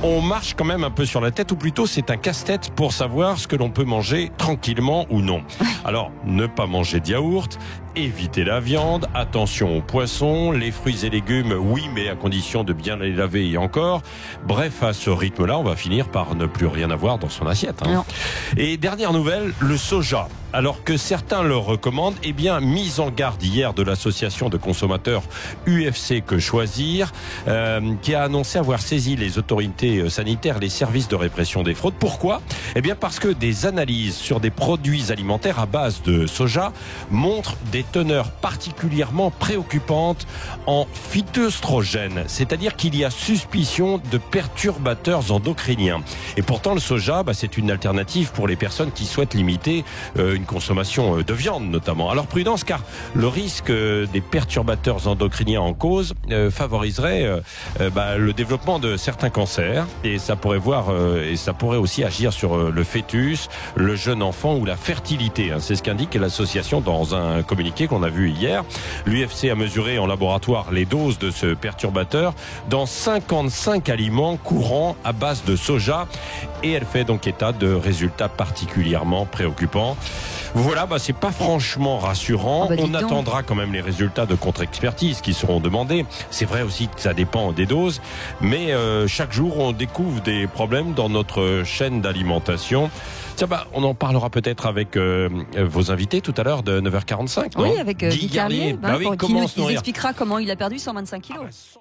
on marche quand même un peu sur la tête, ou plutôt c'est un casse-tête pour savoir ce que l'on peut manger tranquillement ou non. Alors, ne pas manger de yaourt, éviter la viande, attention aux poissons, les fruits et légumes, oui, mais à condition de bien les laver et encore. Bref, à ce rythme-là, on va finir par ne plus rien avoir dans son assiette. Et dernière nouvelle, le soja. Alors que certains le recommandent, eh bien, mise en garde hier de l'association de consommateurs UFC Que Choisir, qui a annoncé avoir saisi les autorités sanitaires, les services de répression des fraudes. Pourquoi ? Eh bien, parce que des analyses sur des produits alimentaires à base de soja montrent des teneurs particulièrement préoccupantes en phytoestrogènes, c'est-à-dire qu'il y a suspicion de perturbateurs endocriniens. Et pourtant, le soja, c'est une alternative pour les personnes qui souhaitent limiter une consommation de viande notamment. Alors prudence, car le risque des perturbateurs endocriniens en cause favoriserait le développement de certains cancers, et ça pourrait aussi agir sur le fœtus, le jeune enfant ou la fertilité. C'est ce qu'indique l'association dans un communiqué qu'on a vu hier. L'UFC a mesuré en laboratoire les doses de ce perturbateur dans 55 aliments courants à base de soja, et elle fait donc état de résultats particulièrement préoccupants. Voilà, c'est pas franchement rassurant. On attendra quand même les résultats de contre-expertise qui seront demandés. C'est vrai aussi que ça dépend des doses, mais chaque jour on découvre des problèmes dans notre chaîne d'alimentation. Tiens, on en parlera peut-être avec vos invités tout à l'heure de 9h45. Oui, avec Guy Carlier, qui nous expliquera comment il a perdu 125 kilos.